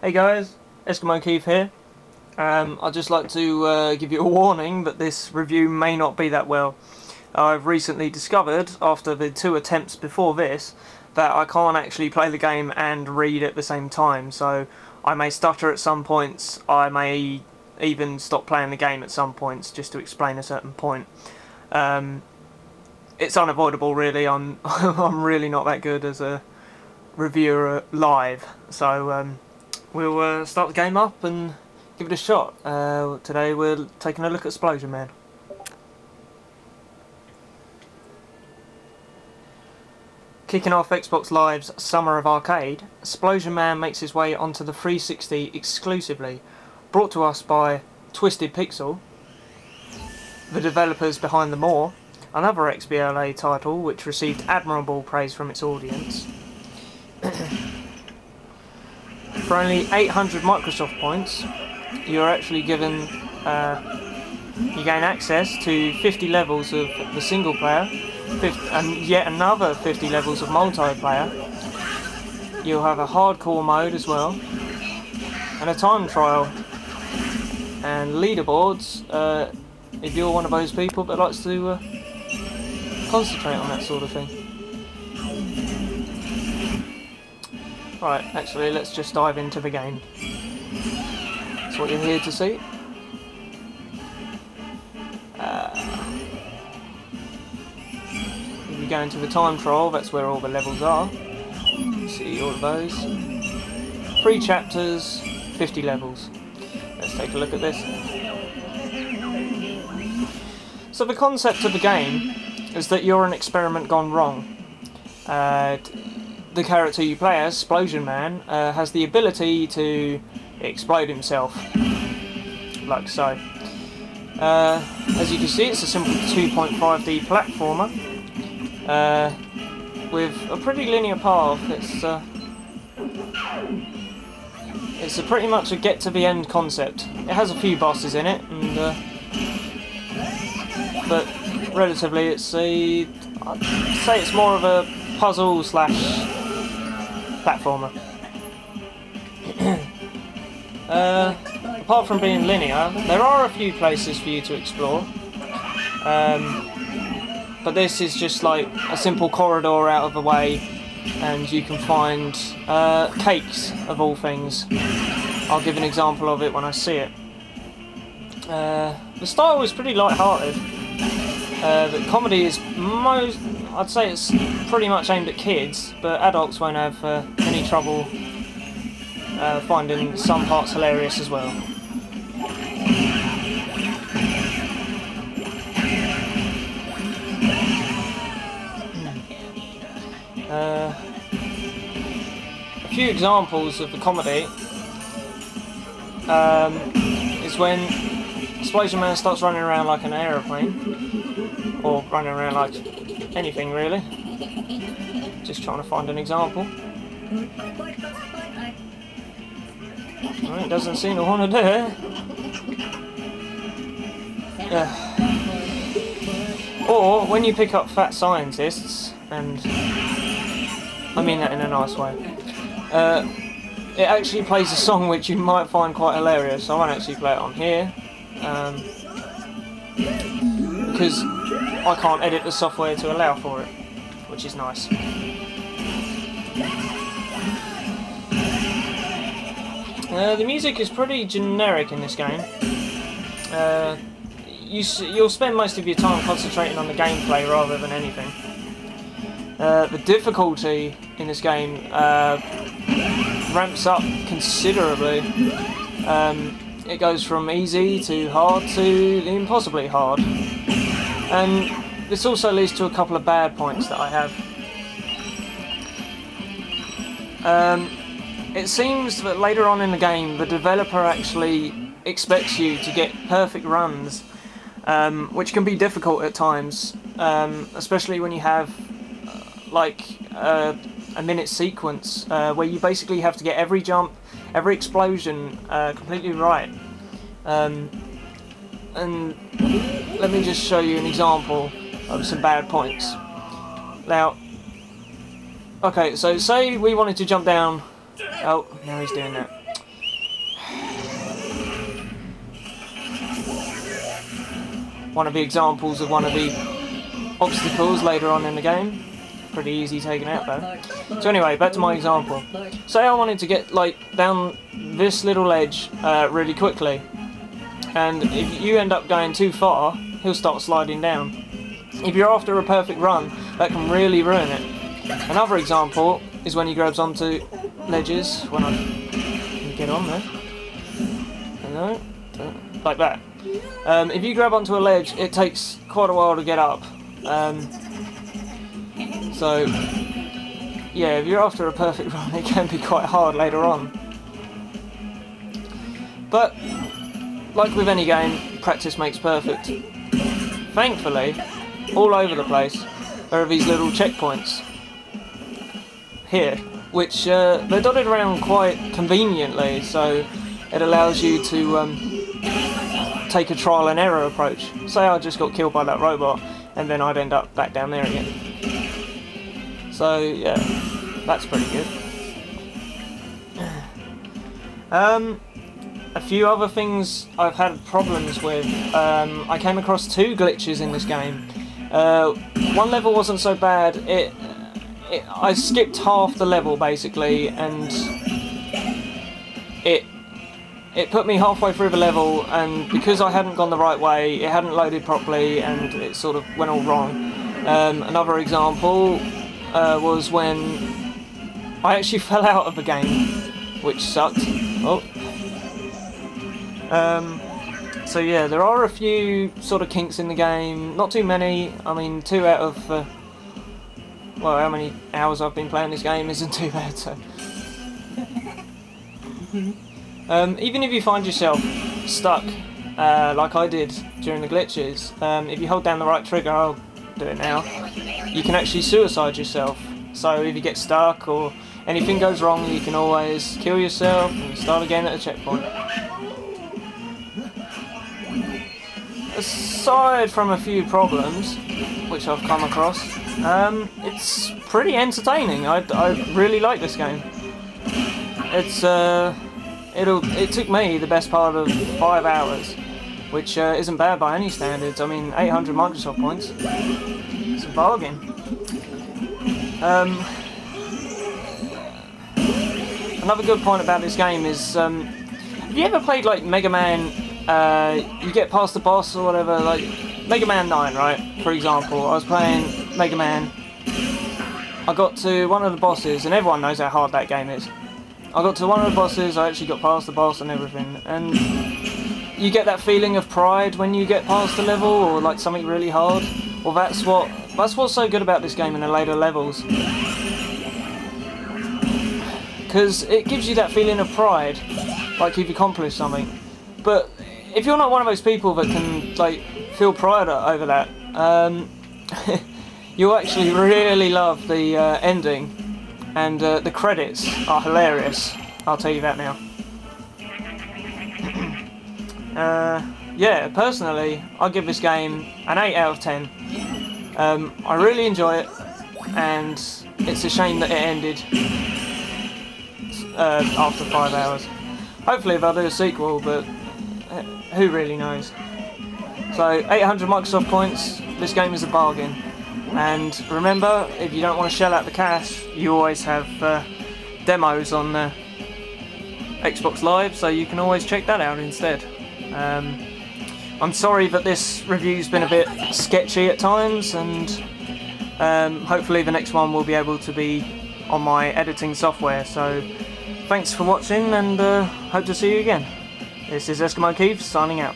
Hey guys, Eskimo Keith here. I'd just like to give you a warning that this review may not be that well. I've recently discovered, after the 2 attempts before this, that I can't actually play the game and read at the same time, so I may stutter at some points, I may even stop playing the game at some points just to explain a certain point. It's unavoidable really, I'm really not that good as a reviewer live, so we'll start the game up and give it a shot. Today we're taking a look at Splosion Man. Kicking off Xbox Live's Summer of Arcade, Splosion Man makes his way onto the 360 exclusively, brought to us by Twisted Pixel, the developers behind The More, another XBLA title which received admirable praise from its audience. For only 800 Microsoft points, you're actually given, you gain access to 50 levels of the single player, and yet another 50 levels of multiplayer. You'll have a hardcore mode as well, and a time trial, and leaderboards, if you're one of those people that likes to concentrate on that sort of thing. Right, actually, let's just dive into the game. That's what you're here to see. If you go into the time trial, that's where all the levels are. See all of those. 3 chapters, 50 levels. Let's take a look at this. So the concept of the game is that you're an experiment gone wrong. The character you play as, Splosion Man, has the ability to explode himself, like so. As you can see, it's a simple 2.5D platformer with a pretty linear path. It's pretty much a get to the end concept. It has a few bosses in it, and but relatively, I'd say it's more of a puzzle slash platformer. Apart from being linear, there are a few places for you to explore, but this is just like a simple corridor out of the way, and you can find cakes of all things. I'll give an example of it when I see it. The style is pretty light-hearted. The comedy is I'd say it's pretty much aimed at kids, but adults won't have any trouble finding some parts hilarious as well. A few examples of the comedy is when Splosion Man starts running around like an aeroplane, or running around like anything really. Just trying to find an example. Well, it doesn't seem to want to do it. Or when you pick up fat scientists, and I mean that in a nice way, it actually plays a song which you might find quite hilarious. I won't actually play it on here, because I can't edit the software to allow for it, which is nice. The music is pretty generic in this game. You'll spend most of your time concentrating on the gameplay rather than anything. The difficulty in this game ramps up considerably. It goes from easy to hard to impossibly hard. And this also leads to a couple of bad points that I have. It seems that later on in the game, the developer actually expects you to get perfect runs, which can be difficult at times, especially when you have like a minute sequence where you basically have to get every jump, every explosion completely right. And let me just show you an example of some bad points. Now, okay, so say we wanted to jump down. Oh, now he's doing that. one of the examples of one of the obstacles later on in the game. Pretty easy taken out though. So anyway, back to my example. Say I wanted to get like down this little ledge really quickly, and if you end up going too far, he'll start sliding down. If you're after a perfect run, that can really ruin it. Another example is when he grabs onto ledges, when I get on there. No, like that. If you grab onto a ledge, it takes quite a while to get up. So, yeah, if you're after a perfect run, it can be quite hard later on. But, like with any game, practice makes perfect. Thankfully, all over the place, there are these little checkpoints here, which they're dotted around quite conveniently, so it allows you to take a trial and error approach. Say I just got killed by that robot, and then I'd end up back down there again. So yeah, that's pretty good. A few other things I've had problems with. I came across 2 glitches in this game. One level wasn't so bad. I skipped half the level basically, and it put me halfway through the level, and because I hadn't gone the right way, it hadn't loaded properly, and it sort of went all wrong. Another example was when I actually fell out of the game, which sucked. Oh. So yeah, there are a few sort of kinks in the game, not too many. I mean, 2 out of well, how many hours I've been playing this game isn't too bad, so. Even if you find yourself stuck, like I did during the glitches, if you hold down the right trigger, I'll do it now, you can actually suicide yourself. So if you get stuck or anything goes wrong, you can always kill yourself and start again at a checkpoint. Aside from a few problems, which I've come across, it's pretty entertaining. I really like this game. It took me the best part of 5 hours, which isn't bad by any standards. I mean, 800 Microsoft points. It's a bargain. Another good point about this game is, have you ever played like Mega Man? You get past the boss or whatever, like Mega Man 9, right? For example, I was playing Mega Man. I got to one of the bosses, and everyone knows how hard that game is. I got to one of the bosses, I actually got past the boss and everything, and you get that feeling of pride when you get past the level, or like something really hard. Well, that's what's so good about this game in the later levels, because it gives you that feeling of pride, like you've accomplished something. But if you're not one of those people that can like feel pride over that, you'll actually really love the ending. And the credits are hilarious, I'll tell you that now. Yeah, personally, I'll give this game an 8 out of 10. I really enjoy it, and it's a shame that it ended after 5 hours. Hopefully they'll do a sequel, but who really knows. So, 800 Microsoft points, this game is a bargain. And remember, if you don't want to shell out the cash, you always have demos on Xbox Live, so you can always check that out instead. I'm sorry that this review's been a bit sketchy at times, and hopefully the next one will be able to be on my editing software. So thanks for watching, and hope to see you again. This is Eskimo Keith signing out.